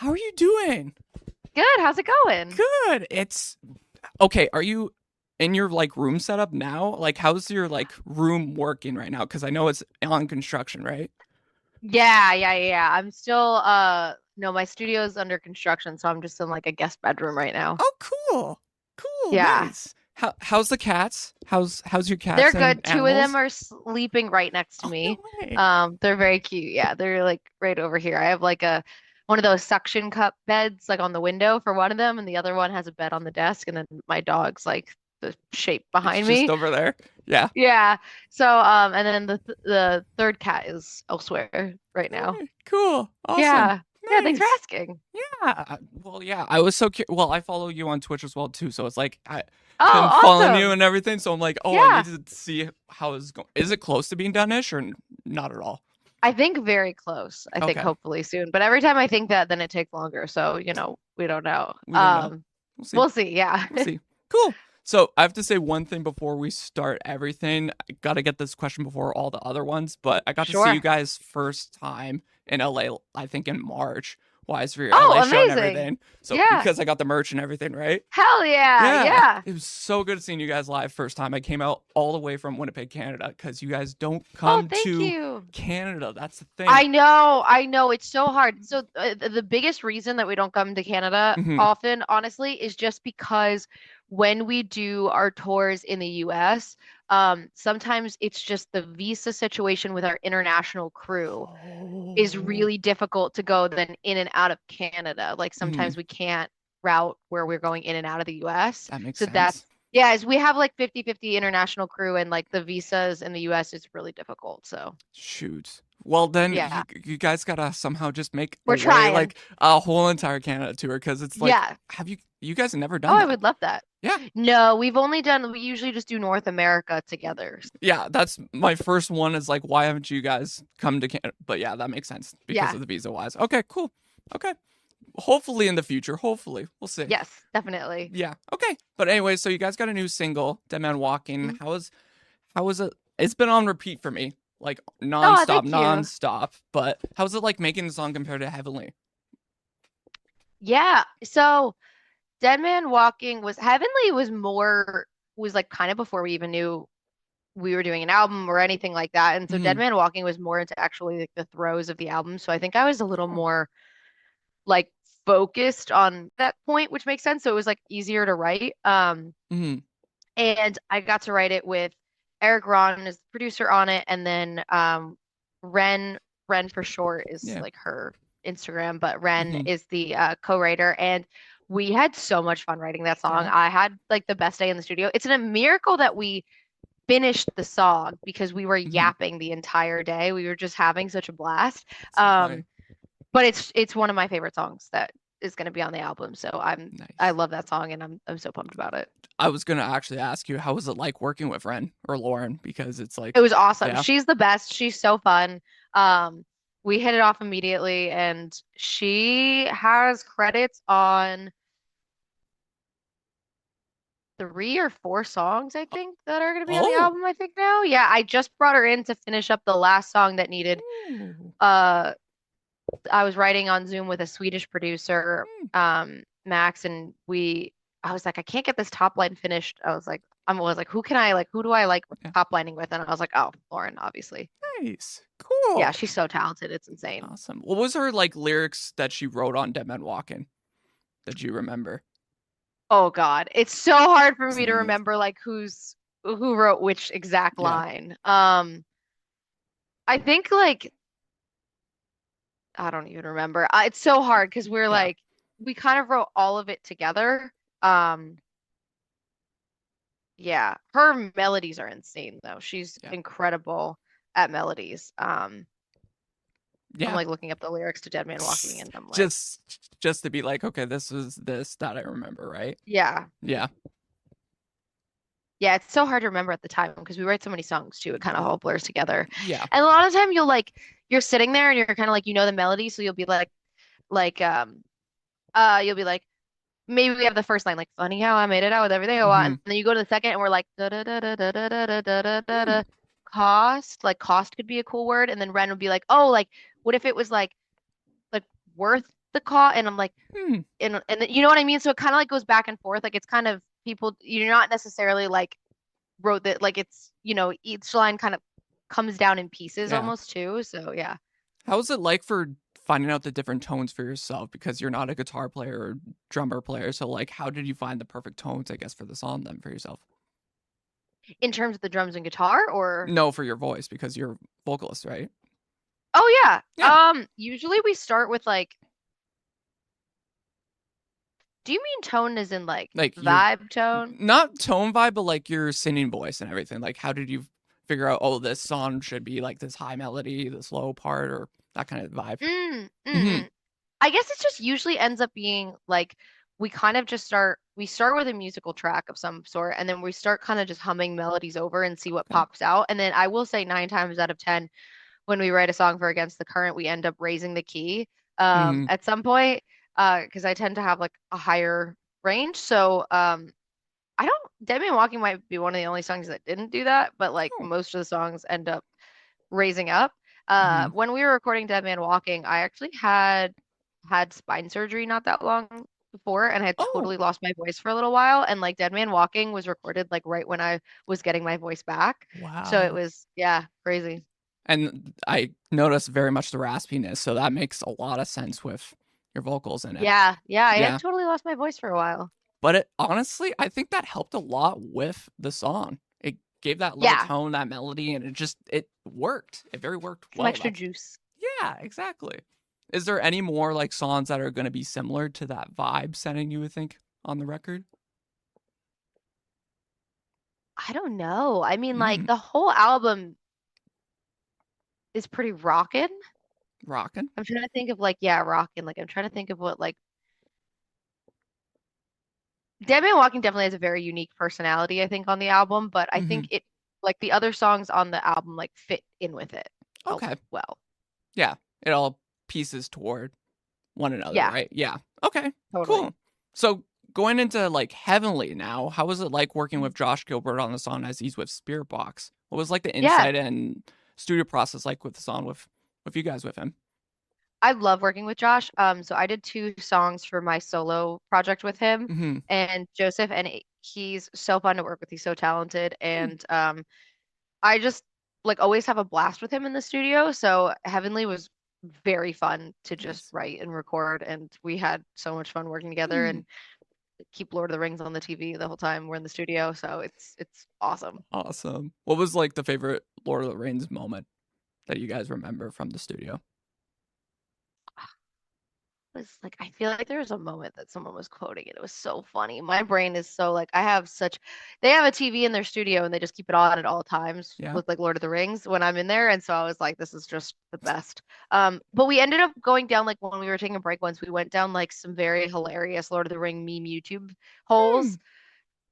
How are you doing? Good. How's it going? Good. It's okay. Are you in your like room setup now? Like, how's your like room working right now? Because I know it's on construction, right? Yeah. I'm still no, my studio's under construction, so I'm just in like a guest bedroom right now. Oh, cool. Cool. Yeah. Nice. How's the cats? How's your cats They're and good. Two of them animals? are sleeping right next to Oh, no me. way. They're very cute. Yeah, they're like right over here. I have like a one of those suction cup beds like on the window for one of them, and the other one has a bed on the desk, and then my dog's like the shape It's behind just me. over there. Yeah. Yeah. So and then the third cat is elsewhere right now. Cool. Awesome. Yeah. Yeah, thanks for Nice. asking. Yeah. Well, yeah. I was so curious. Well, I follow you on Twitch as well too, so it's like I Oh, been following you awesome. and everything. So I'm like, oh, I need Yeah. to see how it's going. Is it close to being done-ish or not at all? I think very close. I think Okay. hopefully soon. But every time I think that, then it takes longer. So, we don't know. We don't know. We'll see. We'll see. Yeah. We'll see. Cool. So I have to say one thing before we start everything. I gotta get this question before all the other ones, but I got to see you Sure. guys first time in LA, I think in March. Wise for your Oh, LA show and amazing. everything. So Yeah. because I got the merch and everything, right? Hell yeah. Yeah, Yeah. it was so good seeing you guys live first time. I came out all the way from Winnipeg, Canada, because you guys don't Oh, come thank to you. Canada. That's the thing. I know. It's so hard. So the biggest reason that we don't come to Canada Hmm. often, honestly, is just because when we do our tours in the US, sometimes it's just the visa situation with our international crew is Oh. really difficult to go then in and out of Canada. Like Hmm. sometimes we can't route where we're going in and out of the US. That makes So that's sense. yeah, as we have like 50-50 international crew and like the visas in the US is really difficult. So Shoot. Well, then yeah, you guys gotta somehow just make a we're way, trying. like a whole entire Canada tour, because it's like, Yeah. have you guys have never Oh, done I that? would love that. Yeah. No, we usually just do North America together. Yeah, that's my first one is like, why haven't you guys come to Canada? But yeah, that makes sense because Yeah. of the visa wise. Okay, cool. Okay. Hopefully in the future. Hopefully. We'll see. Yes, definitely. Yeah. Okay. But anyway, so you guys got a new single, Dead Man Walking. Mhm. How was it? It's been on repeat for me. Like Oh, nonstop, thank you. nonstop. But how's it like making the song compared to Heavenly? Yeah. So Dead Man Walking was Heavenly was like kind of before we even knew we were doing an album or anything like that. And so Dead Hmm. Man Walking was more into actually like the throes of the album. So I think I was a little Oh. more like focused on that point, which makes sense. So it was like easier to write. Hmm. And I got to write it with Eric Ron as the producer on it, and then Ren Ren for short is Yeah. like her Instagram, but Ren Hmm. is the co-writer, and we had so much fun writing that song. Yeah. I had like the best day in the studio. It's a miracle that we finished the song because we were Hmm. yapping the entire day. We were just having such a blast. It's so funny. Um, but it's one of my favorite songs that is going to be on the album. So I Nice. love that song, and I'm so pumped about it. I was gonna actually ask you, how was it like working with Ren or Lauren? Because it's It like, was awesome. yeah. She's the best. She's so fun. We hit it off immediately, and she has credits on 3 or 4 songs, I think, that are going to be on the Oh. album, I think now. Yeah, I just brought her in to finish up the last song that needed. Ooh. Uh, I was writing on Zoom with a Swedish producer, Max, and I was like, I can't get this top line finished. I was like, who do I like Yeah. top lining with? And I was like, oh, Lauren, obviously. Nice. Yeah, Cool. she's so talented. It's insane. Awesome. What was her like lyrics that she wrote on Dead Man Walking that you remember? Oh God, it's so hard for me to Same. remember like who wrote which exact Yeah. line. I think like I don't even remember. It's so hard because Yeah. we kind of wrote all of it together. Um, yeah, her melodies are insane though. She's Yeah. incredible at melodies. I'm Yeah. like looking up the lyrics to Dead Man Walking and I'm like, Just to be like, okay, this was this that I remember, right? yeah. Yeah. Yeah, it's so hard to remember at the time because we write so many songs too. It kind of all blurs together. Yeah. And a lot of time you're sitting there and you're kind of like the melody, so you'll be like you'll be like maybe we have the first line like funny how I made it out with everything I want, Hmm. and then you go to the second and we're like da da da da da da da da da da da cost, like cost could be a cool word, and then Ren would be like, oh, like what if it was like worth the call, and I'm like, Hmm. and you know what I mean? So it kind of like goes back and forth. Like it's kind of people, you're not necessarily like wrote that, like it's, each line kind of comes down in pieces Yeah. almost too. So yeah. How was it like for finding out the different tones for yourself? Because you're not a guitar player or drummer player. So like, how did you find the perfect tones, I guess, for the song then for yourself? In terms of the drums and guitar, or No, for your voice because you're vocalist, right? oh yeah. Yeah. Usually we start with like, do you mean tone as in like Like your vibe tone? not tone vibe, but like your singing voice and everything. Like, how did you figure out? Oh, this song should be like this high melody, this low part, or that kind of vibe. Mm-hmm. I guess it just usually ends up being like we kind of just start with a musical track of some sort, and then we start kind of just humming melodies over and see what Okay. pops out. And then I will say 9 times out of 10, when we write a song for Against the Current, we end up raising the key Mm-hmm. at some point, because I tend to have like a higher range. So I don't Dead Man Walking might be one of the only songs that didn't do that, but like Oh. most of the songs end up raising up. Mm-hmm. When we were recording Dead Man Walking, I actually had spine surgery not that long before, and I had Oh. totally lost my voice for a little while. And like Dead Man Walking was recorded like right when I was getting my voice back. So it Wow. was, yeah, crazy. And I noticed very much the raspiness, so that makes a lot of sense with your vocals in it. Yeah, yeah, I had Yeah. totally lost my voice for a while. But it honestly, I think that helped a lot with the song. It gave that little Yeah, tone, that melody, and it worked. It very worked some well. extra That's juice. yeah, exactly. Is there any more like songs that are going to be similar to that vibe setting you would think on the record? I don't know. I mean, like Mm, the whole album is pretty rockin'. rockin'. I'm trying to think of like, yeah, rockin'. Like I'm trying to think of what like Dead Man Walking definitely has a very unique personality, I think, on the album, but I Mm-hmm. think it like the other songs on the album like fit in with it Okay. well. Yeah. It all pieces toward one another, Yeah, right? Yeah. Okay. totally. Cool. So going into like Heavenly now, how was it like working Mhm. with Josh Gilbert on the song as he's with Spirit Box? What was like the Yeah, insight and studio process like with the song with you guys with him? I love working with Josh. So I did 2 songs for my solo project with him Mm-hmm. and Joseph, and he's so fun to work with. He's so talented, Hmm. and I just like always have a blast with him in the studio. So Heavenly was very fun to just Nice. write and record, and we had so much fun working together Hmm. and keep Lord of the Rings on the TV the whole time we're in the studio. So it's awesome. Awesome. What was like the favorite Lord of the Rings moment that you guys remember from the studio? Was like I feel like there was a moment that someone was quoting it. It was so funny. My brain is so like I have such they have a TV in their studio and they just keep it on at all times Yeah. with like Lord of the Rings when I'm in there. And so I was like, this is just the best. But we ended up going down like when we were taking a break once, we went down like some very hilarious Lord of the Ring meme YouTube Hmm. holes.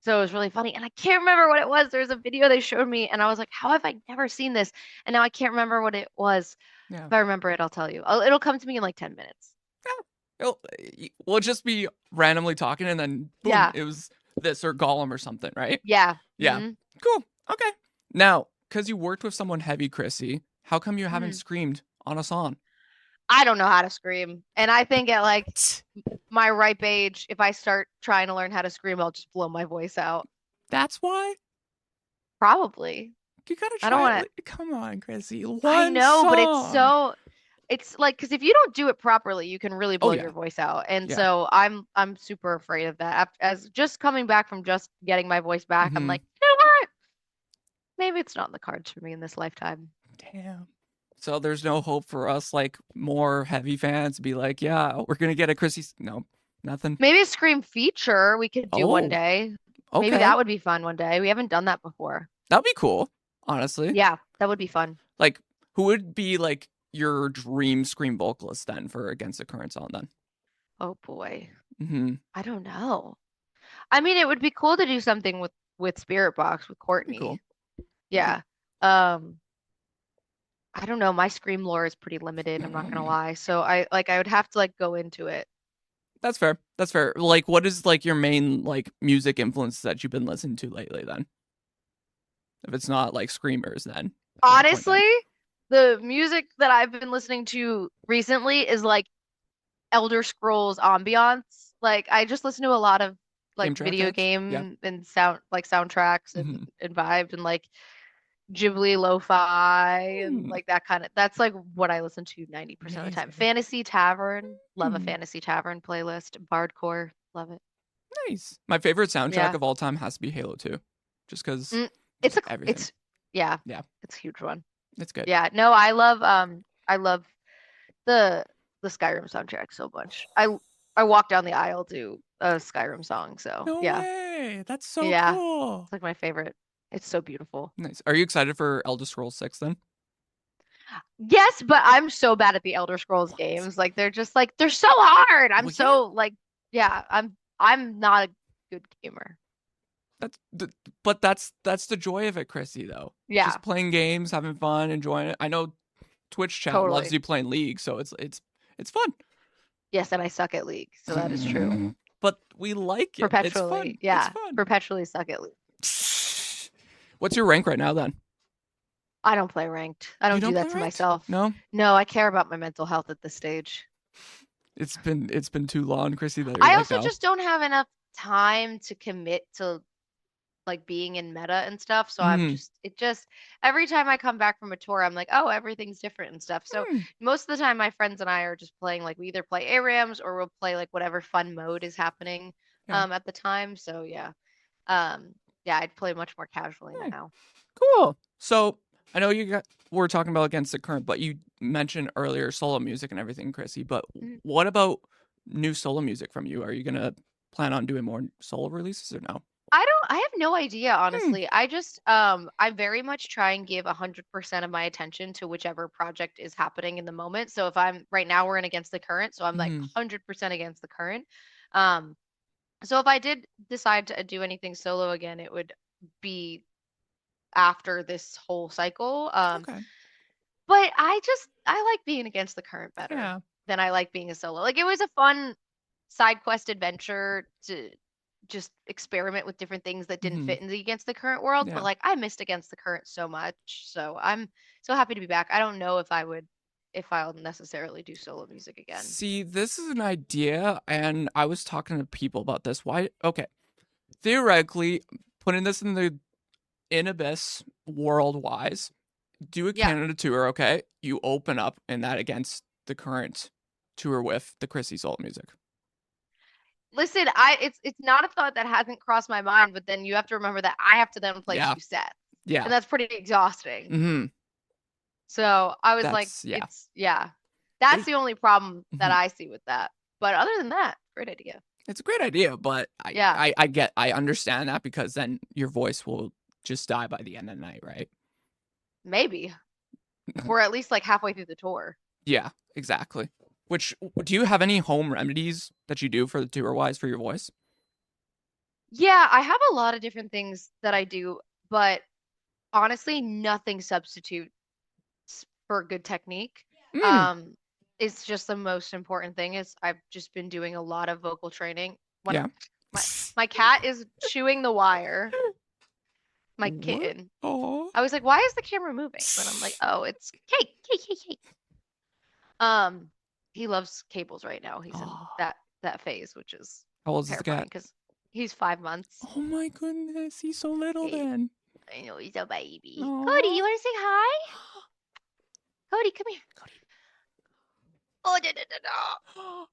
So it was really funny. And I can't remember what it was. There's a video they showed me and I was like, how have I never seen this? And now I can't remember what it was. Yeah. If I remember it, I'll tell you. It'll come to me in like 10 minutes. We'll just be randomly talking and then boom, Yeah. it was this or Gollum or something, right? Yeah. Yeah. hmm Cool. Okay. Now, because you worked with someone heavy, Chrissy, how come you haven't hmm screamed on a song? I don't know how to scream. And I think at like What? my ripe age, if I start trying to learn how to scream, I'll just blow my voice out. That's why? Probably. You gotta I don't try it. want to. Come on, Chrissy. I One know, but song. it's like because if you don't do it properly, you can really Oh, blow yeah. your voice out. And Yeah. so I'm super afraid of that. As just coming back from just getting my voice back, I'm Mm-hmm. like, you know what? Maybe it's not in the cards for me in this lifetime. Damn. So there's no hope for us, like, more heavy fans to be like, yeah, we're gonna get a Chrissy. No, nothing. Maybe a scream feature we could do one Oh, day. Maybe okay. that would be fun one day. We haven't done that before. That'd be cool, honestly. Yeah, that would be fun. Like, who would be like your dream scream vocalist then for Against the Current song then? Oh boy. Mm-hmm. I don't know. I mean, it would be cool to do something with Spirit Box with Be cool. Courtney. Yeah. Yeah. Um, I don't know. My scream lore is pretty limited, I'm not gonna lie. So I would have to like go into it. That's fair. That's fair. Like, what is like your main like music influence that you've been listening to lately then? If it's not like screamers, then at that point, Honestly, then the music that I've been listening to recently is like Elder Scrolls ambiance. Like I just listen to a lot of Game like track video tracks? Yeah. game and soundtracks Hmm. and vibes and like Ghibli lo-fi and Hmm. like that kind of that's like what I listen to 90% of the time. Amazing. Fantasy Tavern, love a Hmm. Fantasy Tavern playlist. Bardcore, love it. Nice. My favorite soundtrack Yeah. of all time has to be Halo 2. Just because Mm, just everything. it's yeah, Yeah, it's a huge one. it's good. Yeah, no, I love the the Skyrim soundtrack so much. I walk down the aisle to a Skyrim song, so No yeah. way. That's so Yeah. cool. It's like my favorite. It's so beautiful. Nice. Are you excited for Elder Scrolls 6 then? Yes, but I'm so bad at the Elder Scrolls What? games. Like they're just like they're so hard. I'm Well, yeah. so like yeah, I'm not a good gamer. But that's the joy of it, Chrissy, though. Yeah, Just playing games, having fun, enjoying it. I know Twitch chat loves totally. you playing League, so it's fun. Yes, and I suck at League, so that is true. But we like it. It's fun. Perpetually. It's Yeah, fun. perpetually suck at League. What's your rank right now then? I don't play ranked. I You don't do don't that play to ranked? myself. No? No, I care about my mental health at this stage. It's been too long, Chrissy, that you're I like, also no. just don't have enough time to commit to like being in meta and stuff. So I'm Mm. just it just every time I come back from a tour, I'm like, oh, everything's different and stuff. So Mm. most of the time my friends and I are just playing like we either play ARAMs or we'll play like whatever fun mode is happening Yeah. at the time. So yeah. Um yeah, I'd play much more casually Hey, now. cool. So I know we're talking about against the current, but you mentioned earlier solo music and everything, Chrissy. But Mm. what about new solo music from you? Are you gonna plan on doing more solo releases or no? I have no idea, Hmm. honestly. I just I very much try and give 100% of my attention to whichever project is happening in the moment. So if I'm right now we're in Against the Current, so I'm like Hmm. 100% Against the Current. Um so if I did decide to do anything solo again, it would be after this whole cycle. Okay. But I like being Against the Current better Yeah. than I like being a solo. Like it was a fun side quest adventure to just experiment with different things that didn't Hmm. fit in the Against the Current world, but Yeah. like I missed Against the Current so much. So I'm so happy to be back. I don't know if I'll necessarily do solo music again. See, this is an idea, and I was talking to people about this. Why? Okay. Theoretically, putting this in Abyss world wise, do a Yeah. Canada tour, okay? You open up in that against the current tour with the Chrissy solo music. Listen, it's not a thought that hasn't crossed my mind, but then you have to remember that I have to then play Yeah. two sets. Yeah. And that's pretty exhausting. Mm-hmm. So I was like, That's yeah. it's yeah. That's There's the only problem that mhm. I see with that. But other than that, great idea. It's a great idea, but Yeah, I understand that because then your voice will just die by the end of the night, right? maybe. Or at least like halfway through the tour. Yeah, exactly. Which do you have any home remedies that you do for the tour wise for your voice? Yeah, I have a lot of different things that I do, but honestly, nothing substitutes for good technique. Mm, Um, it's just the most important thing is I've just been doing a lot of vocal training. When yeah. my my cat is chewing the wire, my What? kitten. Oh. I was like, why is the camera moving? But I'm like, oh, it's cake, cake, cake, cake. Um, he loves cables right now. He's in Oh. that phase, which is How old is the terrifying cat? because he's 5 months. Oh my goodness, he's so little He- then. I know he's a baby. Cody, Oh. you want to say hi? Cody, come here. Cody. Oh, da, da, da, da.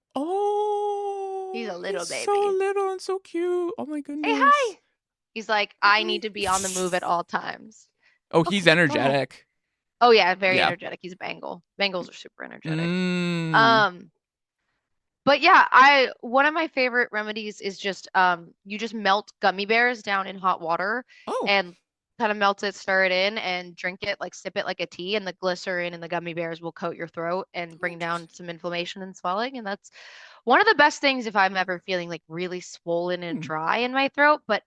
He's Oh, a little he's so baby. little and so cute. Oh my Say goodness. hi. He's like, I Hi. need to be on the move at all times. Oh, he's Okay, go ahead. energetic. Oh yeah, very Yeah. energetic. He's a Bengal. Bengals are super energetic. Mm. Um, but yeah, I one of my favorite remedies is just you just melt gummy bears down in hot water Oh, and kind of melt it, stir it in, and drink it, like sip it like a tea, and the glycerin and the gummy bears will coat your throat and oh, bring down interesting. some inflammation and swelling. And that's one of the best things if I'm ever feeling like really swollen and Hmm. dry in my throat. But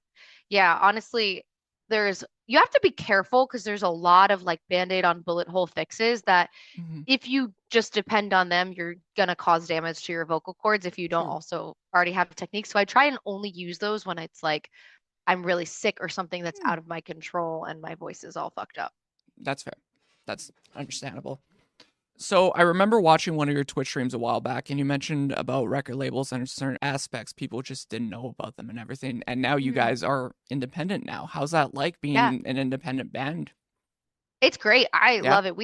yeah, honestly, there's you have to be careful because there's a lot of like band-aid on bullet hole fixes that Mm-hmm. if you just depend on them, you're gonna cause damage to your vocal cords if you don't True. also already have techniques. So I try and only use those when it's like I'm really sick or something that's Hmm. out of my control and my voice is all fucked up. That's fair. That's understandable. So I remember watching one of your Twitch streams a while back, and you mentioned about record labels and certain aspects people just didn't know about them and everything. And now you Mhm. guys are independent now. How's that like Yeah, being an independent band? it's great. I Yeah. love it.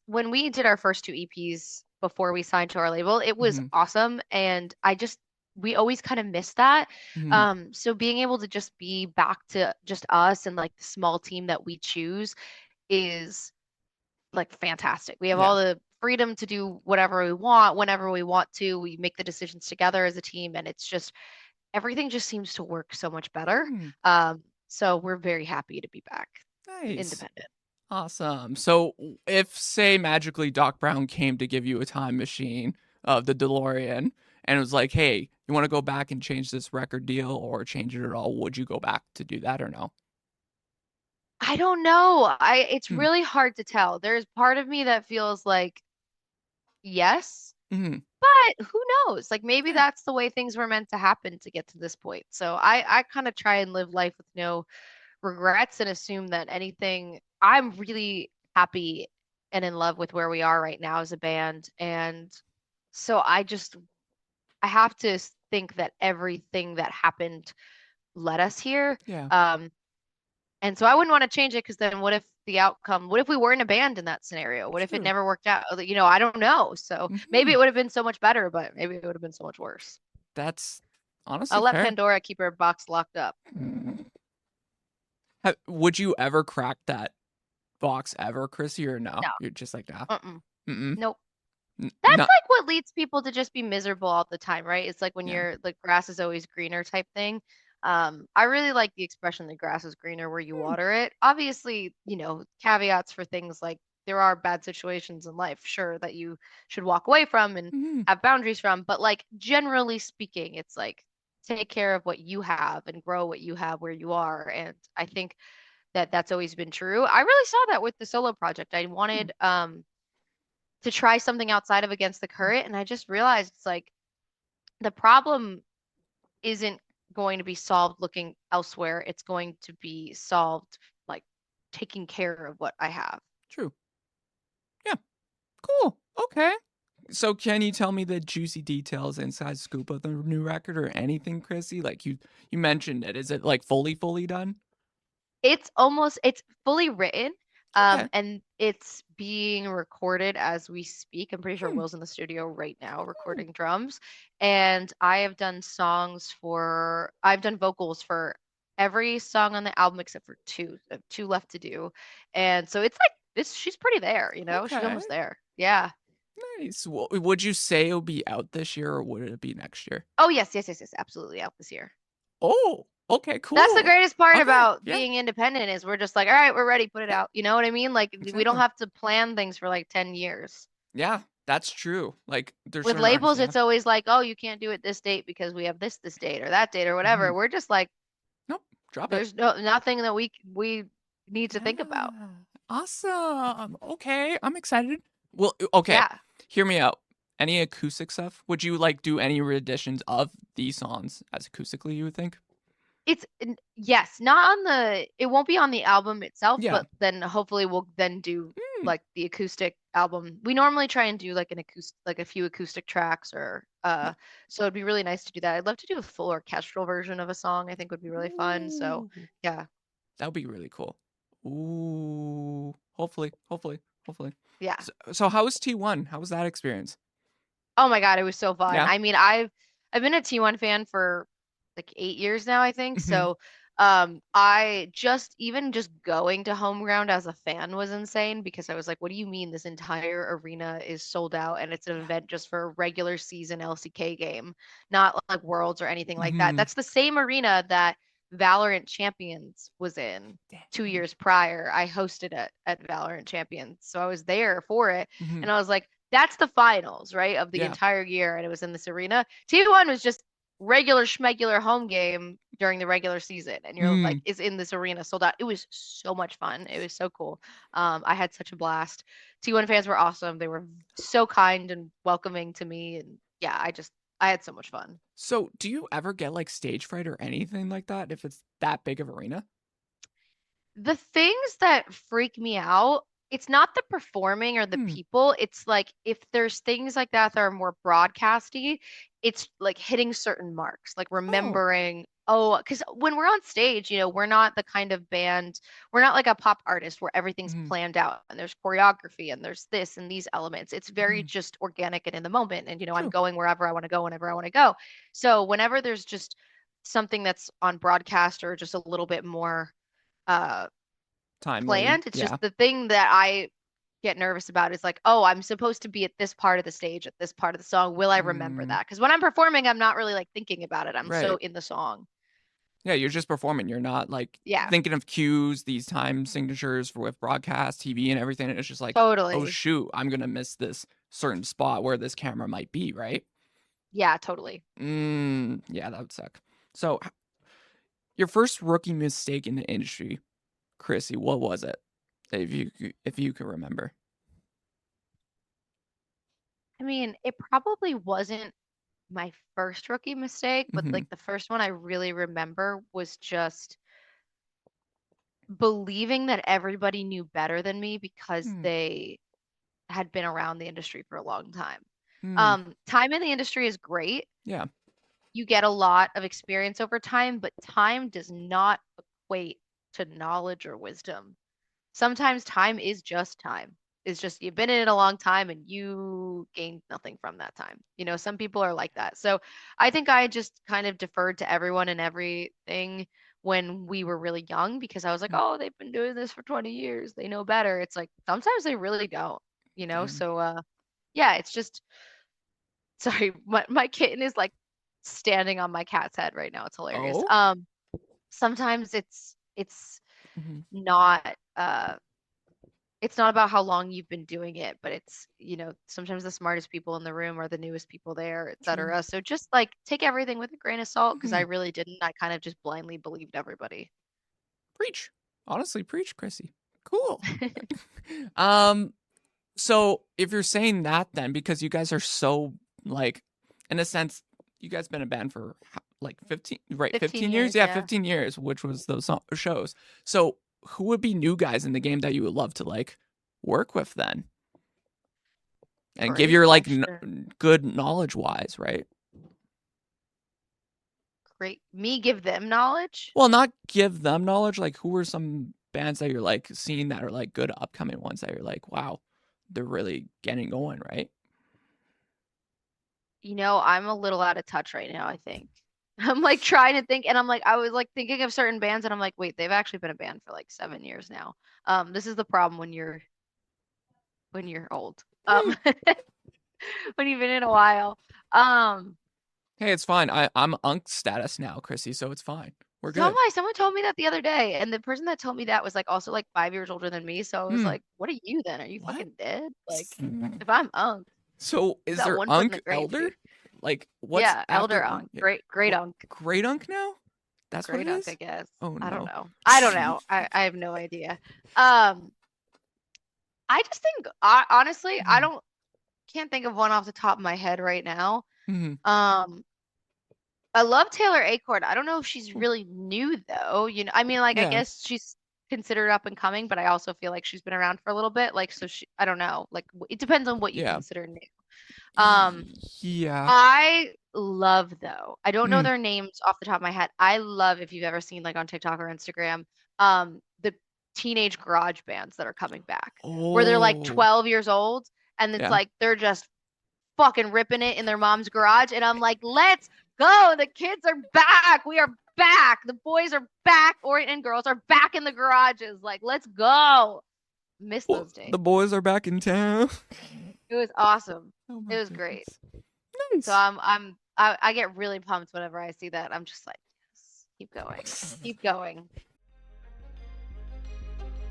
When we did our first two EPs before we signed to our label, it was Mm-hmm. awesome, and we always kind of missed that. Mm-hmm. So being able to just be back to just us and like the small team that we choose is like fantastic. We have Yeah. all the freedom to do whatever we want, whenever we want to. We make the decisions together as a team, and it's just everything just seems to work so much better. Hmm. So we're very happy to be back Nice. independent. Awesome. So if, say, magically Doc Brown came to give you a time machine of the DeLorean and it was like, hey, you want to go back and change this record deal or change it at all, would you go back to do that or no? I don't know. I It's Hmm. really hard to tell. There's part of me that feels like yes, Mm-hmm. but who knows? Like maybe Yeah. that's the way things were meant to happen to get to this point. So I kind of try and live life with no regrets and assume that anything I'm really happy and in love with where we are right now as a band. And so I have to think that everything that happened led us here. Yeah. Um, And so I wouldn't want to change it because then what if we were in a band in that scenario? What if it True. never worked out? I don't know. So maybe Mm-hmm. it would have been so much better, but maybe it would have been so much worse. That's honestly I'll let fair. Pandora keep her box locked up. Would you ever crack that box ever, Chrissy, or no? No. You're just like, nah. Uh-uh. Mm-mm. Nope. That's Not. like what leads people to just be miserable all the time, right? It's like when Yeah. you're like grass is always greener type thing. I really like the expression the grass is greener where you Hmm. water it. Obviously, caveats for things like there are bad situations in life, sure, that you should walk away from and Mm-hmm. have boundaries from, but like generally speaking, it's like take care of what you have and grow what you have where you are. And I think that that's always been true. I really saw that with the solo project. I wanted to try something outside of Against the Current, and I just realized it's like the problem isn't going to be solved looking elsewhere. It's going to be solved like taking care of what I have. True. Yeah. Cool. Okay. So can you tell me the juicy details inside scoop of the new record or anything, Chrissy? Like you mentioned it. Is it like fully done? It's fully written, Okay. and it's being recorded as we speak. I'm pretty sure Hmm. Will's in the studio right now Ooh. recording drums, and I've done vocals for every song on the album except for two. I have two left to do, and so it's like this. She's pretty there, She's Okay. almost there. Yeah. Nice. Would you say it'll be out this year or would it be next year? Oh yes, yes, yes, yes, absolutely out this year. Oh, okay, That's the cool. greatest part Okay, about yeah, being independent is we're just like, all right, we're ready, put it yeah, out. You know what I mean? Like we don't exactly. have to plan things for like 10 years. Yeah, that's true. Like there's With certain artists, labels, yeah. it's always like, oh, you can't do it this date because we have this date or that date or Hmm. whatever. We're just like, Nope, drop it. there's nothing that we need to think about. Yeah, awesome. Okay, I'm excited. Well, okay, Yeah. hear me out. Any acoustic stuff? Would you like do any renditions of these songs as acoustically? You would think? Yes, not on it won't be on the album itself, Yeah. but then hopefully we'll then do Mm, like the acoustic album. We normally try and do like an acoustic, like a few acoustic tracks or yeah. so it'd be really nice to do that. I'd love to do a full orchestral version of a song. I think would be really fun. So, Ooh, yeah. that would be really cool. Ooh, hopefully. Yeah. So how was T1? How was that experience? Oh my God, it was so fun. Yeah. I mean, I've been a T1 fan for like 8 years now, I think. Hmm. So, I just going to home ground as a fan was insane because I was like, what do you mean this entire arena is sold out and it's an Yeah. event just for a regular season LCK game, not like Worlds or anything like that. Hmm. That's the same arena that Valorant Champions was in 2 years prior. I hosted it at Valorant Champions. So I was there for it. Hmm. And I was like, that's the finals, right, of the Yeah. entire year. And it was in this arena. T1 was just regular schmegular home game during the regular season. And you're like, Mm. is in this arena sold out. It was so much fun. It was so cool. I had such a blast. T1 fans were awesome. They were so kind and welcoming to me. And yeah, I had so much fun. So do you ever get like stage fright or anything like that if it's that big of arena? The things that freak me out it's not the performing or the Hmm. people. It's like if there's things like that that are more broadcasty, it's like hitting certain marks, like Oh. remembering, oh, because when we're on stage, we're not the kind of band, we're not like a pop artist where everything's Hmm. planned out and there's choreography and there's this and these elements. It's very Hmm. just organic and in the moment. And, I'm True. going wherever I want to go, whenever I want to go. So whenever there's just something that's on broadcast or just a little bit more, uh, Timely. planned. It's just Yeah. the thing that I get nervous about is like, oh, I'm supposed to be at this part of the stage, at this part of the song. Will I remember Mm, that? Because when I'm performing, I'm not really like thinking about it. I'm so right. in the song. Yeah, you're just performing. You're not like Yeah, thinking of cues, these time signatures for with broadcast, TV, and everything. And it's just like, oh totally. shoot, I'm gonna miss this certain spot where this camera might be, right? Yeah, totally. Yeah, that would suck. So, your first rookie mistake in the industry, Chrissy, what was it? If you could remember. I mean, it probably wasn't my first rookie mistake, but Mm-hmm. like the first one I really remember was just believing that everybody knew better than me because Hmm. they had been around the industry for a long time. Hmm. Time in the industry is great. Yeah. You get a lot of experience over time, but time does not equate to knowledge or wisdom. Sometimes time is just time. It's just you've been in it a long time and you gained nothing from that time. Some people are like that. So I think I just kind of deferred to everyone and everything when we were really young because I was like, Hmm. oh, they've been doing this for 20 years. They know better. It's like sometimes they really don't. Damn. So yeah, it's just sorry, my kitten is like standing on my cat's head right now. It's hilarious. Oh. Sometimes it's Hmm. not it's not about how long you've been doing it, but it's, sometimes the smartest people in the room are the newest people there, True. etc. So just like take everything with a grain of salt because I Hmm. really didn't. I kind of just blindly believed everybody. Preach. Honestly, preach, Chrissy. Cool. um. So if you're saying that, then because you guys are so like, in a sense, you guys been a band for like 15, right? 15 15 years? years, Yeah, yeah. 15 years, which was those shows. So who would be new guys in the game that you would love to like work with then and give Great your like question. good knowledge wise, right? Great. Me give them knowledge. Well, not give them knowledge. Like, who are some bands that you're like seeing that are like good upcoming ones that you're like, wow, they're really getting going, right? I'm a little out of touch right now, I think. I'm like trying to think, and I'm like, I was like thinking of certain bands, and I'm like, wait, they've actually been a band for like 7 years now. This is the problem when you're old. Hmm. When you've been in a while. Um, Hey, it's fine. I'm Unk status now, Chrissy, so it's fine. We're so am good. I. Someone told me that the other day, and the person that told me that was like also like 5 years older than me. So I was Hmm. like, what are you then? Are you What? fucking dead? Like, if I'm Unk, So is got there one foot in the Unk grave, Elder? dude. Like what's Yeah, Elder after Unk? Unk, Yeah. great What Unk. great Unk now? That's what it Great Unk, I is? guess. Oh I don't no. know. I don't know. I have no idea. Um, I just think honestly, I Mhm. don't can't think of one off the top of my head right now. Mhm. Um, I love Taylor Acorn. I don't know if she's really new though. I mean, like I Yeah. guess she's considered up and coming, but I also feel like she's been around for a little bit. Like, so I don't know. Like, it depends on what you Yeah. consider new. Um, Yeah. I love though. I don't know Mm. their names off the top of my head. I love if you've ever seen like on TikTok or Instagram, the teenage garage bands that are coming back, where they're like Oh. 12 years old and it's Yeah. like they're just fucking ripping it in their mom's garage. And I'm like, let's go. The kids are back. We are back. The boys are back, or and girls are back in the garages. Like, let's go. Miss Well, those days. the boys are back in town. It was awesome. Oh my It was great. goodness. So Nice. I get really pumped whenever I see that. I'm just like, yes, keep going. Keep going.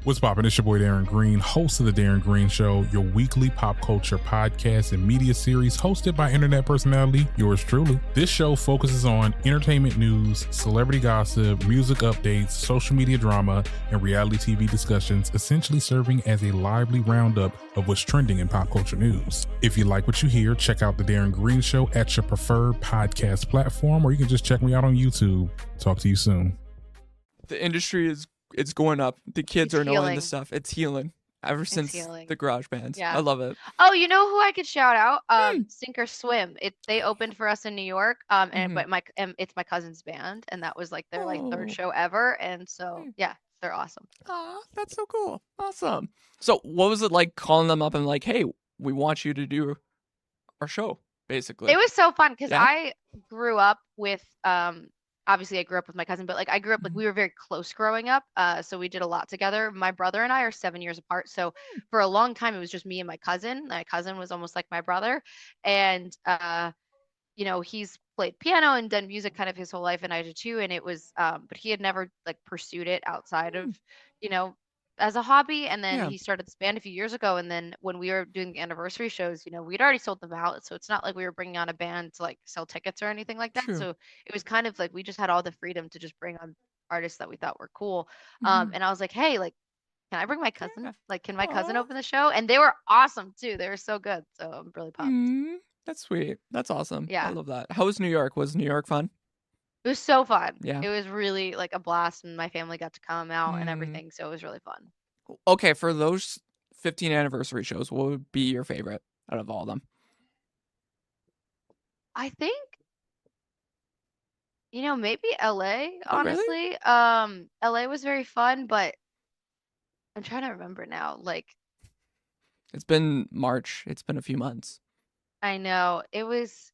What's poppin'? It's your boy Darren Green, host of The Darren Green Show, your weekly pop culture podcast and media series hosted by internet personality, yours truly. This show focuses on entertainment news, celebrity gossip, music updates, social media drama, and reality TV discussions, essentially serving as a lively roundup of what's trending in pop culture news. If you like what you hear, check out The Darren Green Show at your preferred podcast platform, or you can just check me out on YouTube. Talk to you soon. The industry is it's going up. The kids It's are knowing the healing. stuff. It's healing. ever since healing. the garage bands. Yeah. I love it. Oh, you know who I could shout out? Hmm. Sink or Swim. They opened for us in New York. Mhm. But it's my cousin's band, and that was like their like third Oh. show ever. And so Hmm. yeah, they're awesome. Aw, that's so cool. Awesome. So what was it like calling them up and like, hey, we want you to do our show, basically? It was so fun because Yeah? I grew up with obviously I grew up with my cousin, but like I grew up like Mhm. we were very close growing up. So we did a lot together. My brother and I are 7 years apart. So for a long time it was just me and my cousin. My cousin was almost like my brother. And you know, he's played piano and done music kind of his whole life, and I did too. And it was, but he had never like pursued it outside of, Mm. you know, as a hobby. And then Yeah. he started this band a few years ago. And then when we were doing the anniversary shows, you know, we'd already sold them out. So it's not like we were bringing on a band to like sell tickets or anything like that. True. So it was kind of like we just had all the freedom to just bring on artists that we thought were cool. Mhm. And I was like, hey, like, can I bring my cousin? Yeah. Like, can my cousin Aw. open the show? And they were awesome too. They were so good. So I'm really pumped. Mm, that's sweet. That's awesome. I Yeah. love that. How was New York? Was New York fun? It was so fun. Yeah. It was really like a blast, and my family got to come out and Mm. everything, so it was really fun. Okay, for those 15 anniversary shows, what would be your favorite out of all of them? I think, you know, maybe LA, Oh, really? honestly. LA was very fun, but I'm trying to remember now. Like, It's been March. It's been a few months. I know it was.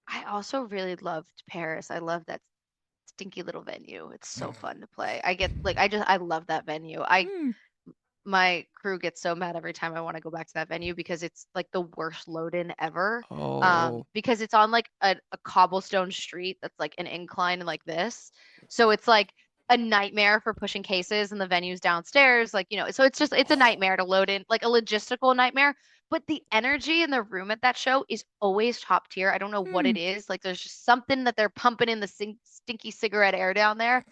I also really loved Paris. I love that stinky little venue. It's so fun to play. I get like I love that venue. Mm. My crew gets so mad every time I want to go back to that venue because it's like the worst load in ever. Oh. Because it's on like a cobblestone street that's like an incline like this. So it's like a nightmare for pushing cases and the venue's downstairs. Like, you know, so it's a nightmare to load in, like a logistical nightmare. But the energy in the room at that show is always top tier. I don't know what it Mm. is. Like there's just something that they're pumping in the stinky cigarette air down there.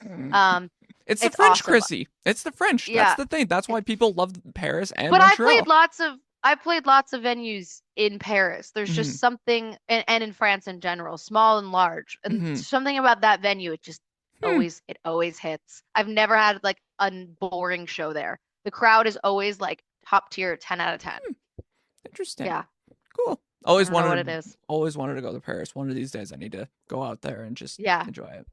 It's the It's French, awesome. Chrissy. It's the French. That's Yeah. the thing. That's why people love Paris and But I Montreal. played lots of venues in Paris. There's Mhm. just something, and in France in general, small and large, and Mhm. something about that venue. It just Hmm. it always hits. I've never had like a boring show there. The crowd is always like top tier, 10 out of 10. Interesting. Yeah, Cool. Always I don't know wanted what it is. always wanted to go to Paris. One of these days I need to go out there and just Yeah, enjoy it.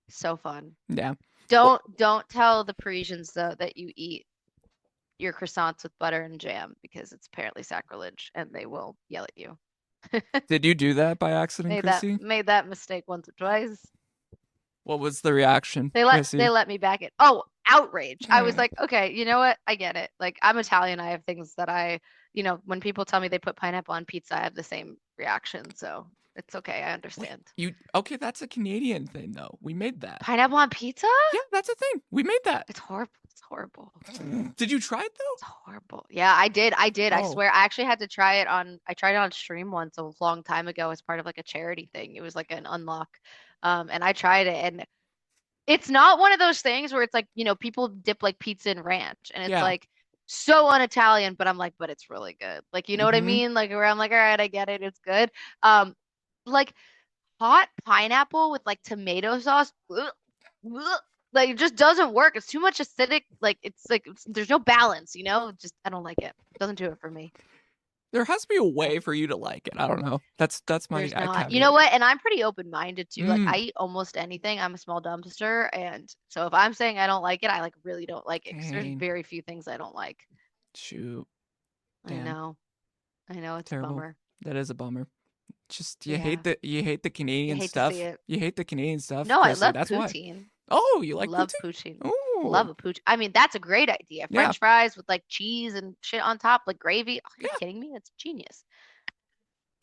so fun. Yeah. Don't tell the Parisians though that you eat your croissants with butter and jam because it's apparently sacrilege, and they will yell at you. Did you do that by accident, Chrissy? Made that mistake once or twice. What was the reaction, They Chrissy? let me back it. Oh, outrage. I was like, okay, you know what? I get it. Like I'm Italian. I have things that you know, when people tell me they put pineapple on pizza, I have the same reaction. So it's okay. I understand. Okay, that's a Canadian thing though. We made that. Pineapple on pizza? Yeah, that's a thing. We made that. It's horrible. It's horrible. Did you try it though? It's horrible. Yeah, I did. I Oh. swear. I actually had to try it I tried it on stream once a long time ago as part of like a charity thing. It was like an unlock. And I tried it, and it's not one of those things where it's like, you know, people dip like pizza in ranch, and it's Yeah. like so un-Italian, but I'm like, but it's really good. Like, you know what I Mhm. mean? Like where I'm like, all right, I get it. It's good. Like hot pineapple with like tomato sauce. Like it just doesn't work. It's too much acidic. Like there's no balance, you know? Just I don't like it. It doesn't do it for me. There has to be a way for you to like it. I don't know. That's my There's not. caveat. You know what? And I'm pretty open-minded too. Like Mm. I eat almost anything. I'm a small dumpster, and so if I'm saying I don't like it, I like really don't like it because there's Dang. very few things I don't like. Shoot. I Damn. know. It's Terrible. a bummer. That is a bummer. Just you Yeah. hate the Canadian hate to stuff. see it. You hate the Canadian stuff. No, I Chrissy, love that's why. poutine. Oh, you like Love poutine? poutine. Ooh. Love a poutine. I mean, that's a great idea. Yeah. French fries with like cheese and shit on top, like gravy. Are you Yeah. kidding me? It's genius.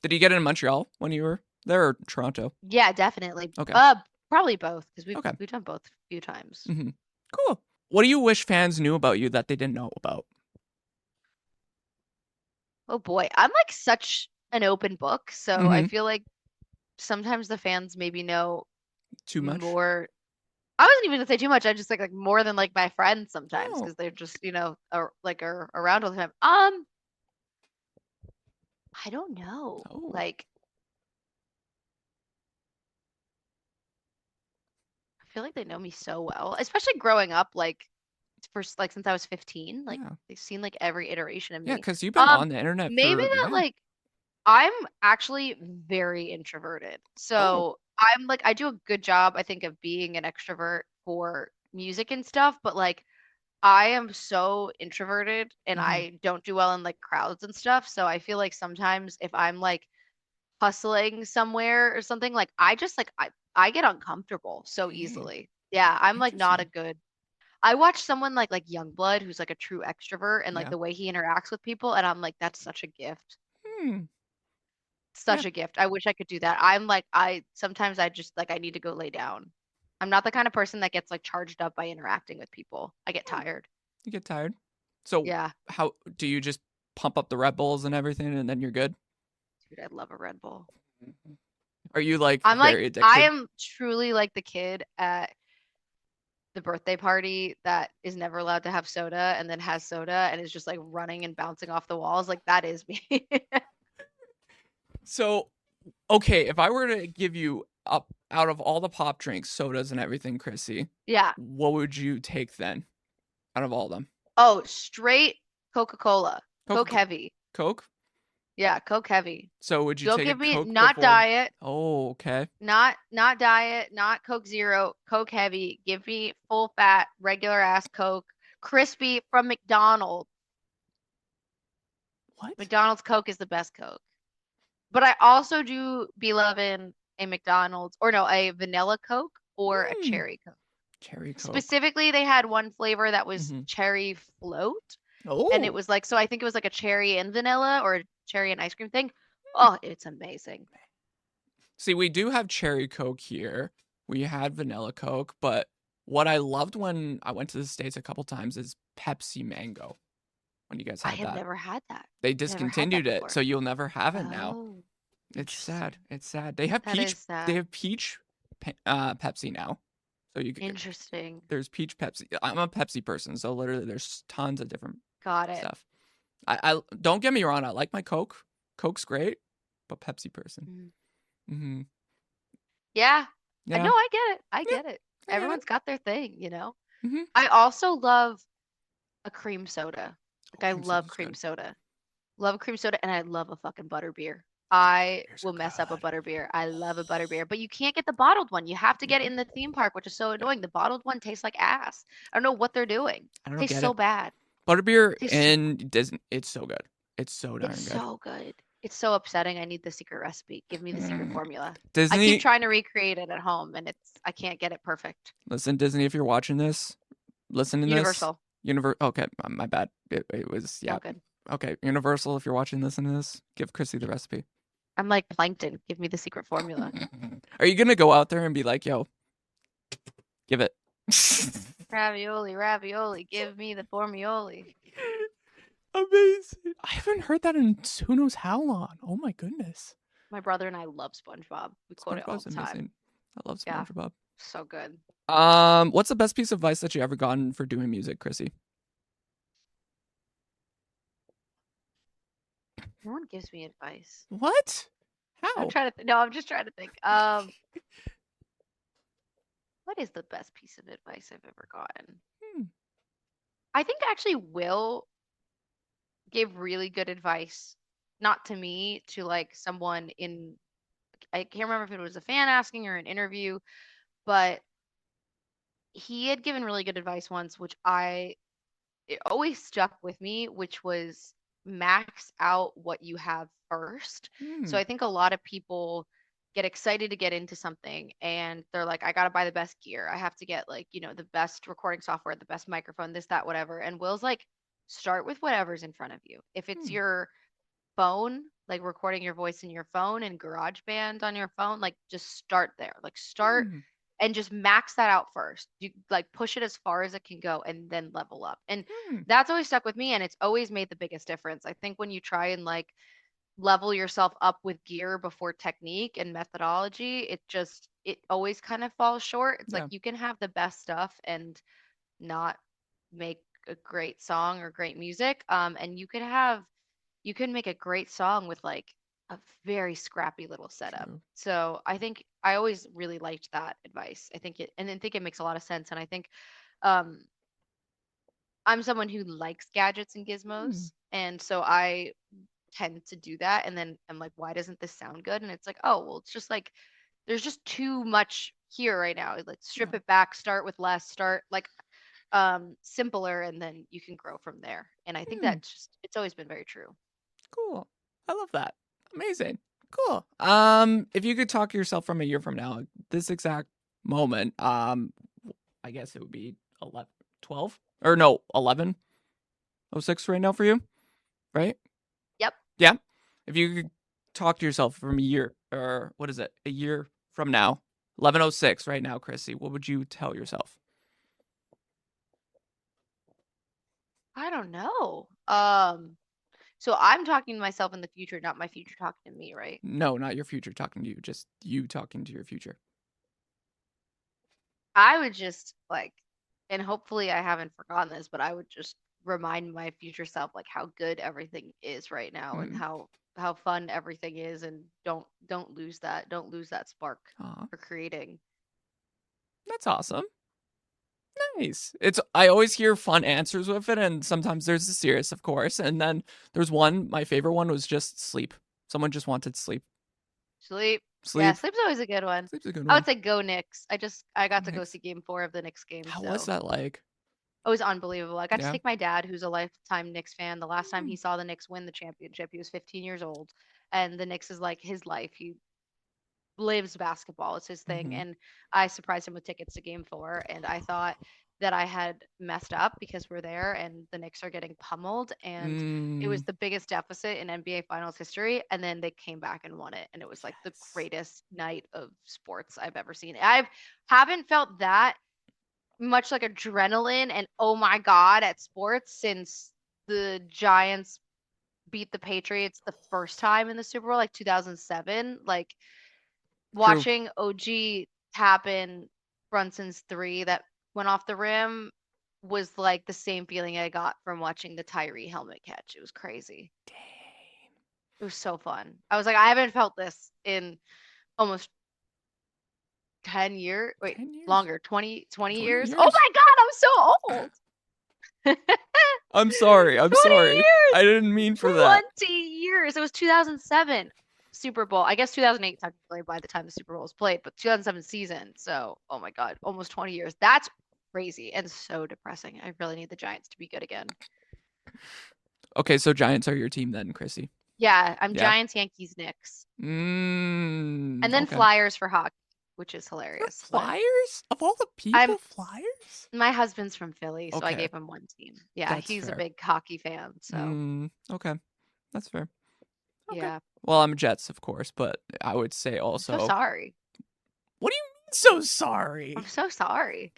Did you get it in Montreal when you were there or Toronto? Yeah, definitely. Okay. Probably both because Okay. we've done both a few times. Mm-hmm. Cool. What do you wish fans knew about you that they didn't know about? Oh boy, I'm like such an open book, so I Mhm. feel like sometimes the fans maybe know Too much? more. I wasn't even gonna say too much. I just like more than like my friends sometimes Oh. because they're just, you know, are around all the time. I don't know. Oh. Like I feel like they know me so well, especially growing up. Like since I was 15. Like Yeah. they've seen like every iteration of Yeah, me. because you've been on the internet Maybe for that like I'm actually very introverted. Oh. So I'm like I do a good job, I think, of being an extrovert for music and stuff, but like I am so introverted and Mhm. I don't do well in like crowds and stuff. So I feel like sometimes if I'm like hustling somewhere or something, like I just like I get uncomfortable so Dang. easily. Yeah, I'm like not a Interesting. good. I watch someone like Youngblood, who's like a true extrovert, and like Yeah. the way he interacts with people, and I'm like, that's such a gift. Hmm. Yeah. Such a gift. I wish I could do that. I'm like, I sometimes I just like I need to go lay down. I'm not the kind of person that gets like charged up by interacting with people. I get Hmm. tired. You get tired. So Yeah, how do you just pump up the Red Bulls and everything, and then you're good? dude, I love a Red Bull. Are you like I'm like, very I addicted? am truly like the kid at the birthday party that is never allowed to have soda and then has soda and is just like running and bouncing off the walls. Like that is me. So, okay, if I were to give you up out of all the pop drinks, sodas, and everything, Chrissy, Yeah. what would you take then out of all of them? Oh, straight Coca-Cola. Coke Coke, heavy. Coke. Yeah, Coke heavy. So would you Don't take a give me Coke not before? diet, Oh, okay. not diet, not Coke Zero, Coke heavy. Give me full fat, regular ass Coke, crispy from McDonald's. What? McDonald's Coke is the best Coke. But I also do be loving a McDonald's or no, a vanilla Coke or a Mm, cherry Coke. cherry Coke. Specifically, they had one flavor that was hmm cherry float, and it Oh, was like so I think it was like a cherry and vanilla or a cherry and ice cream thing. Oh, it's amazing. see, we do have cherry Coke here. We had vanilla Coke, but what I loved when I went to the States a couple times is Pepsi Mango. When you guys I had have that, never had that. they Never had that discontinued it, before. so you'll never have it now. Oh, It's sad. interesting. It's sad. They have That peach. is sad. They have peach, Pepsi now. So you could. Interesting. There's peach Pepsi. I'm a Pepsi person, so literally there's tons of different Got it. stuff. I don't get me wrong. I like my Coke. Coke's great, but Pepsi person. Mm. Mm-hmm. Yeah. I Yeah. know, I get it. I Yeah. get it. I get it. Everyone's got their thing, you know? Mm-hmm. I also love a cream soda. Like I Cream love soda's cream good. soda. Love cream soda and I love a fucking butterbeer. I Beers are will mess up a good. butterbeer. I love a butterbeer, but you can't get the bottled one. You have to get it No, in the theme park, which is so annoying. The bottled one tastes like ass. I don't know what they're doing. I don't Tastes get so it. bad. Butterbeer Tastes so, and Disney. It's so good. It's so darn it's good. so good. It's so upsetting. I need the secret recipe. Give me the secret Mm. formula. I keep Disney, trying to recreate it at home and I can't get it perfect. listen, Disney, if you're watching this, listening to this, Universal. Okay, my bad. It was All yeah. good. Okay, Universal, if you're watching this and this, give Chrissy the recipe. I'm like plankton. Give me the secret formula. Are you gonna go out there and be like, yo, give it? Ravioli, ravioli. Give me the formioli. Amazing. I haven't heard that in who knows how long. Oh my goodness. My brother and I love SpongeBob. We quote it all SpongeBob's the time. amazing. I love Yeah. SpongeBob. So good. What's the best piece of advice that you ever gotten for doing music, Chrissy? No one gives me advice. What? How? I'm trying to no, I'm just trying to think. What is the best piece of advice I've ever gotten? Hmm. I think actually Will gave really good advice, not to me, to like someone in I can't remember if it was a fan asking or an interview, but he had given really good advice once, which it always stuck with me, which was max out what you have first. So Hmm. I think a lot of people get excited to get into something and they're like, I got to buy the best gear. I have to get like, the best recording software, the best microphone, this, that, whatever. And Will's like, start with whatever's in front of you. If it's Hmm. your phone, like recording your voice in your phone and GarageBand on your phone, like just start there. Like start Hmm. and just max that out first. You like push it as far as it can go and then level up. And Hmm. that's always stuck with me and it's always made the biggest difference. I think when you try and like level yourself up with gear before technique and methodology, it always kind of falls short. It's like Yeah. you can have the best stuff and not make a great song or great music. And you can make a great song with like a very scrappy little setup. True. So I think I always really liked that advice. I think it makes a lot of sense. And I think um I'm someone who likes gadgets and gizmos, and so I tend to do that. And then I'm like, why doesn't this sound good? And it's like, oh, well, it's just like there's just too much here right now. Like strip it back, start with less, start like simpler, and then you can grow from there. And I think that's just it's always been very true. Cool. I love that. Amazing. Cool. If you could talk to yourself from a year from now, this exact moment, I guess it would be 11, 12 or no, 11:06 right now for you, right? Yep. Yeah. If you could talk to yourself from a year, or what is it? A year from now, 11:06 right now, Chrissy, what would you tell yourself? I don't know. So I'm talking to myself in the future, not my future talking to me, right? No, not your future talking to you, just you talking to your future. I would just like, and hopefully I haven't forgotten this, but I would just remind my future self like how good everything is right now and how fun everything is, and don't lose that spark for creating. That's awesome. Nice. I always hear fun answers with it, and sometimes there's the serious, of course, and then there's one, my favorite one was just sleep. Someone just wanted sleep. Sleep. Yeah, sleep's always a good one. Sleep's a good one. I would say go Knicks. I got to go see game 4 of the Knicks game. How was that like? It was unbelievable. I got to take my dad, who's a lifetime Knicks fan. The last time he saw the Knicks win the championship, he was 15 years old, and the Knicks is like his life. He lives basketball. It's his thing. And I surprised him with tickets to game 4, and I thought that I had messed up because we're there and the Knicks are getting pummeled, and it was the biggest deficit in NBA Finals history, and then they came back and won it, and it was like the greatest night of sports I've ever seen. I haven't felt that much like adrenaline and oh my god at sports since the Giants beat the Patriots the first time in the Super Bowl, like 2007. Like watching OG tap in Brunson's 3 that went off the rim was like the same feeling I got from watching the Tyree helmet catch. It was crazy. Dang. It was so fun. I was like, I haven't felt this in almost 10 years. Wait, 10 years? longer. 20 years. years. Oh my God, I'm so old. I'm sorry. I'm 20 sorry. years. I didn't mean for that. 20 years. It was 2007 Super Bowl. I guess 2008 technically by the time the Super Bowl was played, but 2007 season. So, oh my God, almost 20 years. That's crazy and so depressing. I really need the Giants to be good again. Okay, so Giants are your team then, Chrissy. Yeah, I'm Giants, Yankees, Knicks. And then Flyers for hockey, which is hilarious. Flyers? Of all the people, Flyers? My husband's from Philly, so I gave him one team. Yeah, That's he's fair. a big hockey fan, so. Okay, that's fair. Okay. Yeah. Well, I'm Jets, of course, but I would say also. I'm so sorry. What do you mean so sorry? I'm so sorry.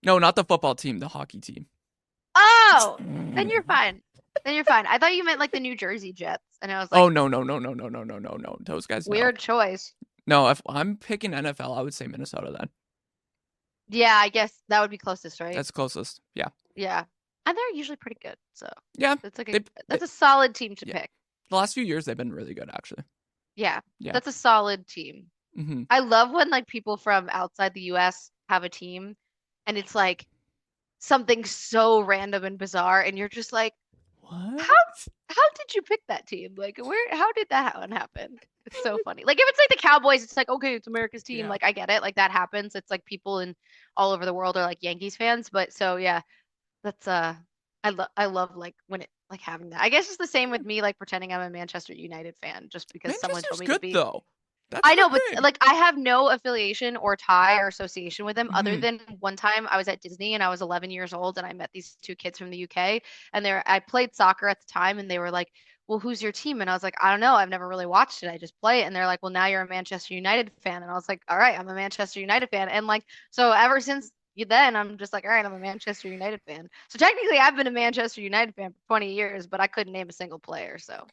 No, not the football team, the hockey team. Oh, then you're fine. I thought you meant like the New Jersey Jets, and I was like, oh no. Those guys. Weird choice. No, if I'm picking NFL, I would say Minnesota then. Yeah, I guess that would be closest, right? That's closest. Yeah. Yeah, and they're usually pretty good. So yeah, it's like that's a solid team to pick. The last few years they've been really good, actually. Yeah, that's a solid team. Mm-hmm. I love when like people from outside the U.S. have a team, and it's like something so random and bizarre, and you're just like, what? How did you pick that team? Like, how did that one happen? It's so funny. Like, if it's like the Cowboys, it's like, okay, it's America's team. Yeah. Like, I get it. Like, that happens. It's like people in all over the world are like Yankees fans. But so, yeah, that's, I love like when it, like having that. I guess it's the same with me, like pretending I'm a Manchester United fan just because someone told me to be. Though. I know, but like I have no affiliation or tie or association with them other than one time I was at Disney and I was 11 years old and I met these 2 kids from the UK and I played soccer at the time and they were like, well, who's your team? And I was like, I don't know. I've never really watched it. I just play it. And they're like, well, now you're a Manchester United fan. And I was like, all right, I'm a Manchester United fan. And like, so ever since then, I'm just like, all right, I'm a Manchester United fan. So technically I've been a Manchester United fan for 20 years, but I couldn't name a single player. So.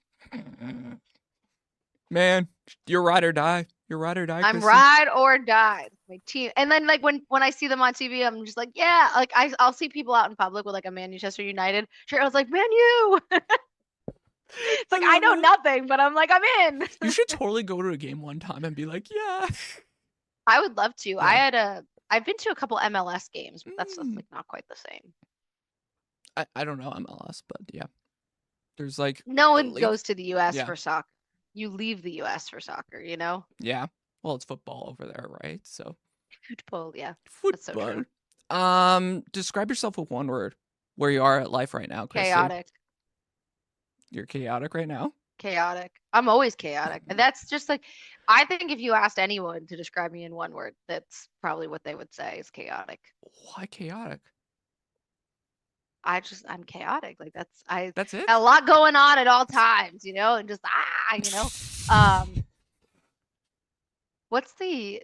Man, you're ride or die. You're ride or die. I'm ride or die. My team. And then like when I see them on TV, I'm just like, yeah. Like I'll see people out in public with like a Manchester United shirt. I was like, Man U. It's like I know nothing, but I'm like, I'm in. You should totally go to a game one time and be like, yeah. I would love to. Yeah. I've been to a couple MLS games, but that's like not quite the same. I don't know MLS, but yeah. There's like No a one league. goes to the U.S. Yeah. for soccer. You leave the U.S. for soccer, you know? Yeah. Well, it's football over there, right? So Football, yeah. That's so football. true. Describe yourself with one word. Where you are at life right now, Chrissy. Chaotic. You're chaotic right now. Chaotic. I'm always chaotic. And that's just like, I think if you asked anyone to describe me in one word, that's probably what they would say is chaotic. Why chaotic? I'm chaotic. Like That's it. got a lot going on at all times, you know, and just you know. What's the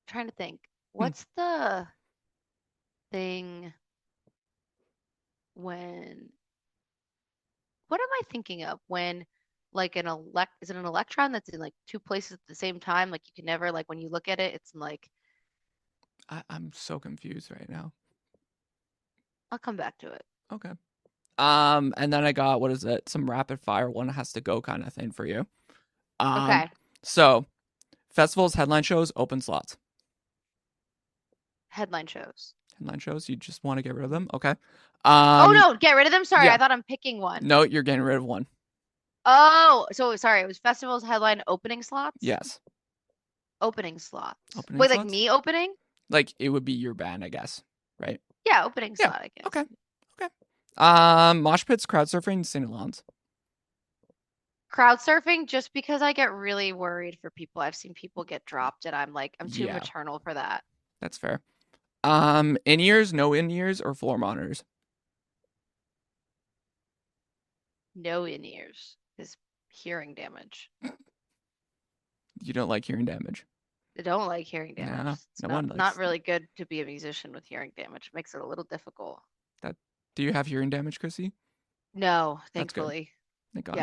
trying to think. What's the thing when what am I thinking of when like is it an electron that's in like two places at the same time? Like you can never like when you look at it, it's like I'm so confused right now. I'll come back to it. Okay. And then I got what is it? Some rapid fire one has to go kind of thing for you. Okay. So festivals, headline shows, open slots. Headline shows. Headline shows, you just want to get rid of them? Okay. Oh no, get rid of them. Sorry, yeah. I thought I'm picking one. No, you're getting rid of one. Oh, so sorry, it was festivals headline opening slots? Yes. Opening slots. Opening Wait, slots? like me opening? Like it would be your band, I guess, right? Yeah, opening Yeah. slot, I guess. Okay. Okay. Mosh pits, crowd surfing, sing-alongs. Crowd surfing, just because I get really worried for people. I've seen people get dropped, and I'm like, I'm too Yeah. maternal for that. That's fair. In-ears, no in-ears, or floor monitors? No in-ears is hearing damage. You don't like hearing damage. I don't like hearing No, damage. It's no one not likes- really good to be a musician with hearing damage. It makes it a little difficult. Do you have hearing damage, Chrissy? No, That's good. thankfully. Thank God.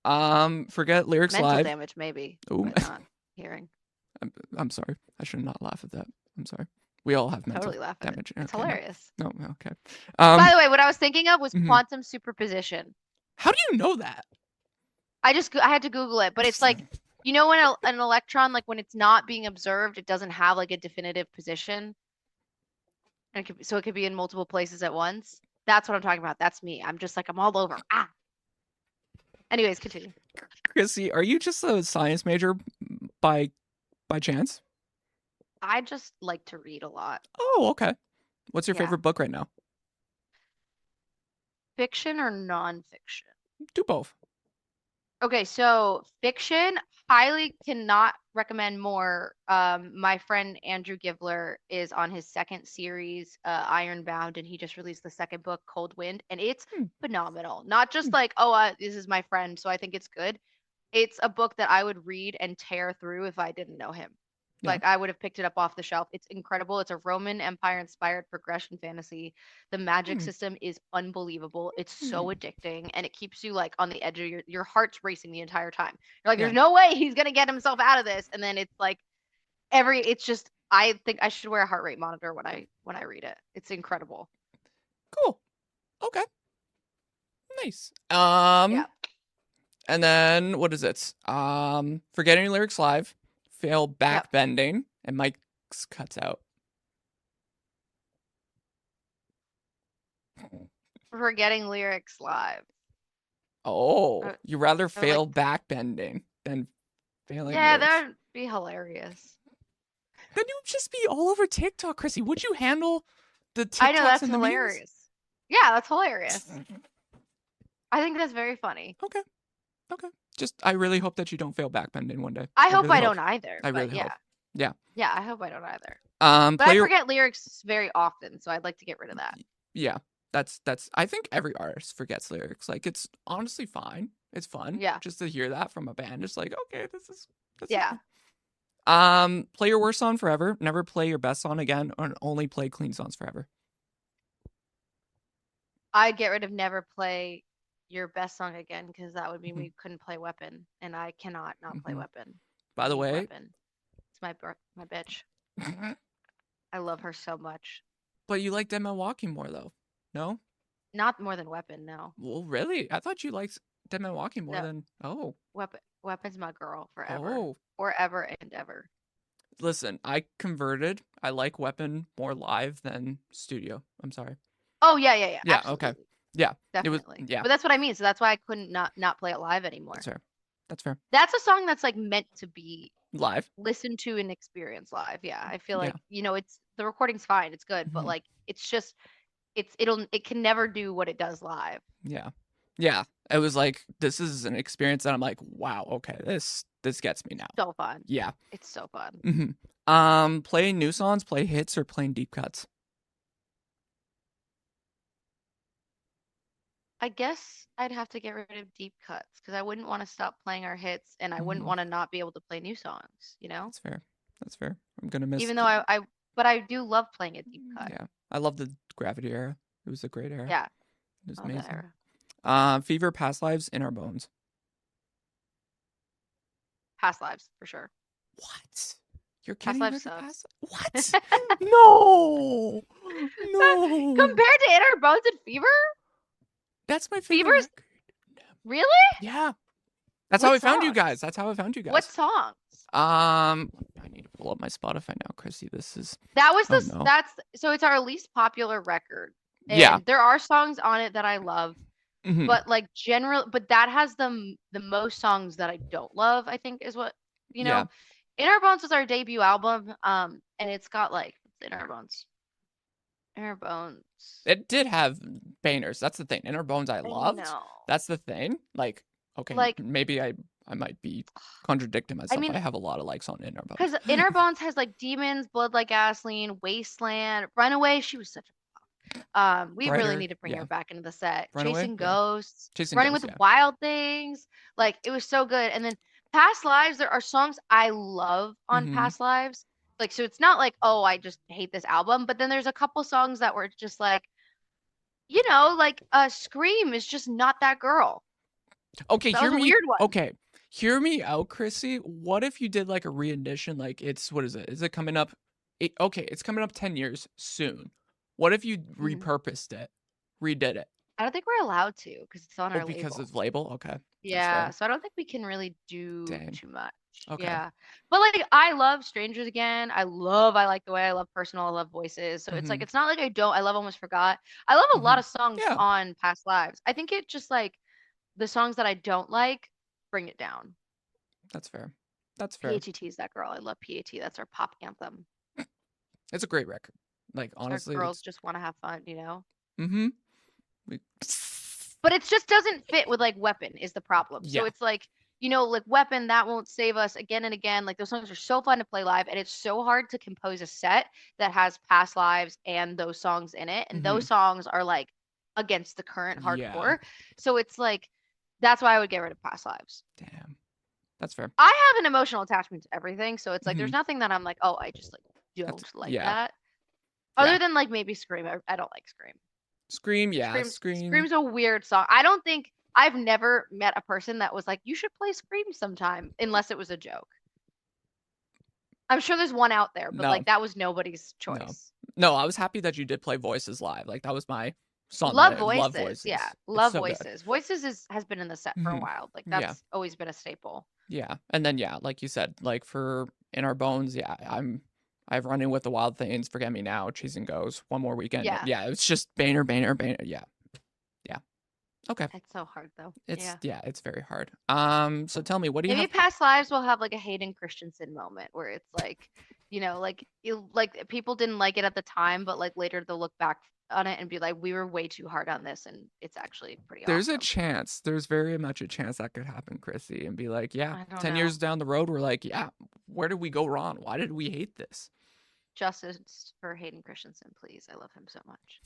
Yeah. Forget lyrics Mental live. damage, maybe, Ooh. but not hearing. I'm sorry. I should not laugh at that. I'm sorry. We all have mental Totally laugh at it. damage. It's Okay, no. hilarious. No, okay. By the way, what I was thinking of was Mhm. quantum superposition. How do you know that? I had to Google it, but it's like, you know, when an electron, like when it's not being observed, it doesn't have like a definitive position. And so it could be in multiple places at once. That's what I'm talking about. That's me. I'm just like, I'm all over. Anyways, continue. Chrissy, are you just a science major by chance? I just like to read a lot. Oh, okay. What's your Yeah. favorite book right now? Fiction or nonfiction? Do both. Okay, so fiction, highly cannot recommend more. My friend Andrew Givler is on his second series, Ironbound, and he just released the second book, Cold Wind, and it's phenomenal. Not just like, oh, this is my friend, so I think it's good. It's a book that I would read and tear through if I didn't know him. Yeah. Like I would have picked it up off the shelf. It's incredible. It's a Roman Empire inspired progression fantasy. The magic system is unbelievable. It's so addicting and it keeps you like on the edge of your heart's racing the entire time. You're like, there's no way he's gonna get himself out of this. And then it's like it's just I think I should wear a heart rate monitor when I read it. It's incredible. Cool. Okay. Nice. Yeah. And then what is it? Forgetting lyrics live, fail back bending, and Mike's cuts out. Forgetting lyrics live. Oh, you rather fail like- back bending than failing Yeah, lyrics. that would be hilarious. Then you would just be all over TikTok, Chrissy. Would you handle the TikToks I know that's and the memes? hilarious. Yeah, that's hilarious. I think that's very funny. Okay. Just I really hope that you don't fail back bending one day. I hope really I don't either. I but really yeah. hope. Yeah. Yeah, I hope I don't either. But Play I your- forget lyrics very often, so I'd like to get rid of that. Yeah. That's I think every artist forgets lyrics. Like it's honestly fine. It's fun. Yeah. Just to hear that from a band. Just like, okay, this is Yeah. fun. Play your worst song forever. Never play your best song again, or only play clean songs forever. I'd get rid of never play your best song again because that would mean we couldn't play Weapon, and I cannot not play Weapon. By the I need way, Weapon. It's my bitch. I love her so much. but you like Dead Man Walking more though. No? Not more than Weapon, no. Well, really? I thought you liked Dead Man Walking more No. than Weapon's my girl forever. Oh. Forever and ever. Listen, I converted. I like Weapon more live than studio. I'm sorry. Oh yeah. Yeah, okay. Absolutely. Yeah. It was Definitely. yeah, But that's what I mean. So that's why I couldn't not play it live anymore. that's fair. That's fair. That's a song that's like meant to be Live. listened to and experienced live. Yeah. I feel Yeah. like, it's the recording's fine, it's good, but Mhm. like it's just it can never do what it does live. Yeah. Yeah. It was like this is an experience that I'm like, wow, okay, this gets me now. So fun. Yeah. It's so fun. Playing new songs, play hits, or playing deep cuts. I guess I'd have to get rid of deep cuts because I wouldn't want to stop playing our hits and I wouldn't Mhm. want to not be able to play new songs, That's fair. That's fair. I'm gonna miss. Even though but I do love playing a deep cut. Yeah, I love the Gravity era. It was a great era. Yeah. It was I love that amazing. era. Fever, Past Lives, In Our Bones. Past lives for sure. What? You're Past kidding me? Lives The sucks. Past... What? No. No. Compared to Inner Bones and Fever? That's my favorite Fever's record. really? Yeah. That's What how I found you songs? guys. That's how I found you guys. What songs? I need to pull up my Spotify now, Chrissy. This is That was oh, no. that's so it's our least popular record. And Yeah. there are songs on it that I love, Mhm. but like but that has the most songs that I don't love, I think is what, Yeah. Inner Bones was our debut album, and it's got like Inner Bones. Inner Bones. It did have bangers. That's the thing. Inner Bones I loved. know. That's the thing. Like, okay, Like- maybe I might be contradicting myself. I mean- have a lot of likes on Inner Bones. Because Inner Bones has like Demons, Blood Like Gasoline, Wasteland, Runaway. She was such a we Brighter, really need to bring yeah. her back into the set. Runaway, Chasing yeah. Ghosts, Chasing Running Ghosts, with yeah. Wild Things. Like it was so good. And then Past Lives, there are songs I love on Mhm. Past Lives. Like so it's not like, oh, I just hate this album, but then there's a couple songs that were just like, like Scream is just not that girl. Okay, That hear was a me. weird one. Okay, hear me out, Chrissy. What if you did like a re-edition? Like what is it? Is it coming up? It's coming up 10 years soon. What if you repurposed it, redid it? I don't think we're allowed to because it's on our Because label. of label? Okay. Yeah, fair. so I don't think we can really do Dang. too much. Okay. Yeah. But like I love Strangers Again. I like the way I love Personal, I love Voices. So it's like Mhm. it's not like I love Almost Forgot. I love a lot of songs Yeah. on Past Lives. I think it just like the songs that I don't like bring it down. That's fair. That's fair. PAT is that girl. I love PAT. That's our pop anthem. It's a great record. Like Our honestly, girls just want to have fun, Mm-hmm. But it just doesn't fit with like Weapon is the problem. Yeah. So it's like, like Weapon, that won't save us again and again. Like those songs are so fun to play live, and it's so hard to compose a set that has Past Lives and those songs in it. And those songs are like against the current Yeah. hardcore. So it's like that's why I would get rid of Past Lives. Damn. That's fair. I have an emotional attachment to everything. So it's like there's nothing that I'm like, oh, I just like don't like yeah. that. Other Yeah. than like maybe Scream. I don't like Scream. Scream, yeah. Scream. Scream's a weird song. I've never met a person that was like, you should play Scream sometime, unless it was a joke. I'm sure there's one out there, but No. like that was nobody's choice. No, I was happy that you did play Voices live. Like that was my song. Love that I love Voices. Yeah. It's Love so good. Voices. Voices has been in the set for a Mhm. while. Like Yeah. that's always been a staple. Yeah. And then like you said, like for In Our Bones, yeah, I've run in with the Wild Things, Forget Me Now, Chasing Ghosts, One More Weekend. Yeah. Yeah, it's just banner. Yeah. Yeah. Okay. It's so hard though. It's very hard. So tell me, what do you Maybe have? Past Lives will have like a Hayden Christensen moment where it's like, like people didn't like it at the time, but like later they'll look back on it and be like, we were way too hard on this, and it's actually pretty There's awesome. a chance. There's very much a chance that could happen, Chrissy, and be like, yeah, I don't 10 know. years down the road, we're like, yeah, where did we go wrong? Why did we hate this? Justice for Hayden Christensen, please. I love him so much.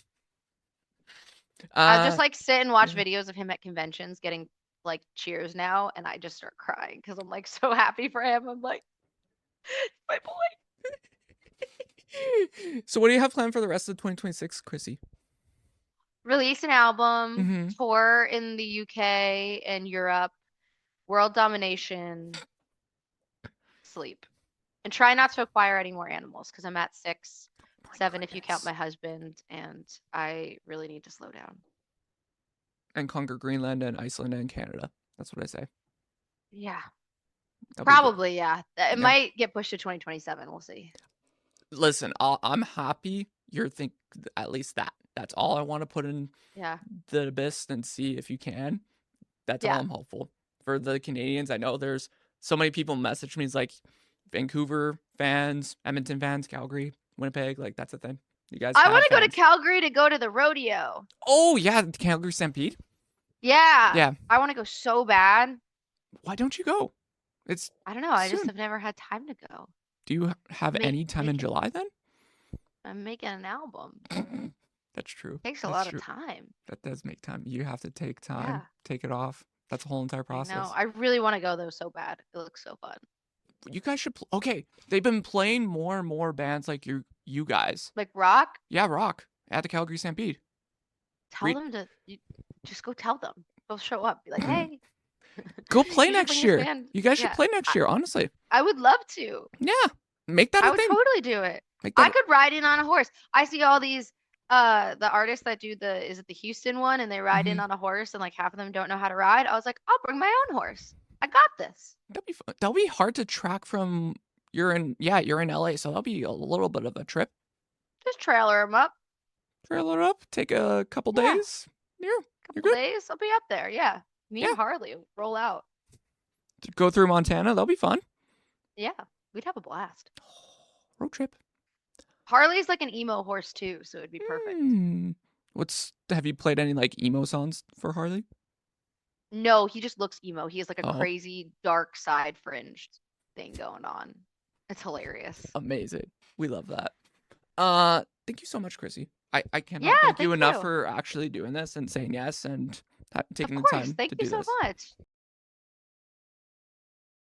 I just like sit and watch videos of him at conventions getting like cheers now, and I just start crying because I'm like so happy for him. I'm like, my boy. So what do you have planned for the rest of 2026, Chrissy? Release an album, Mhm. tour in the UK and Europe, world domination, sleep, and try not to acquire any more animals because I'm at 6, 7 if you count my husband, and I really need to slow down. And conquer Greenland and Iceland and Canada. That's what I say. Yeah, That'll be good. probably. Yeah, it Yeah. might get pushed to 2027. We'll see. Listen, I'm happy you're at least that. That's all I want to put in Yeah. the abyss and see if you can. That's Yeah. all I'm hopeful. For the Canadians, I know there's so many people message me. It's like Vancouver fans, Edmonton fans, Calgary, Winnipeg. Like, that's a thing. You guys I have want to go to fans. Calgary to go to the rodeo. Oh, yeah, the Calgary Stampede. Yeah. Yeah. I want to go so bad. Why don't you go? It's I don't know. I just soon. have never had time to go. Do you have any time in July then? I'm making an album. That's true. Takes a That's lot true. of time. That does make time. You have to take time, Yeah. take it off. That's a whole entire process. I know. I really want to go though so bad. It looks so fun. You guys should. Okay, they've been playing more and more bands like you guys. Like rock. Yeah, rock at the Calgary Stampede. Tell them to just go tell them. They'll show up. Be like, hey. Go play You should next bring this year. band. You guys should Yeah. play next year. Honestly. I would love to. Yeah, make that I a would thing. totally do it. Make I that. could ride in on a horse. I see all these the artists that do is it the Houston one and they ride in on a horse and like half of them don't know how to ride. I was like, I'll bring my own horse. I got this. That'd be fun. That'll be hard to track from. You're in LA, so that'll be a little bit of a trip. Just trailer them up. Trailer up, take a couple Yeah. days. Yeah, Couple good. days, I'll be up there. Yeah. Me Yeah. and Harley will roll out. to go through Montana. That'll be fun. Yeah. We'd have a blast. Road trip. Harley's like an emo horse too, so it'd be perfect. Have you played any like emo songs for Harley? No, he just looks emo. He has like a Oh. crazy dark side fringe thing going on. It's hilarious. Amazing. We love that. Thank you so much, Chrissy. I cannot Yeah, thank you thank enough you. for actually doing this and saying yes and taking Of the course. time Thank to you do so this. much.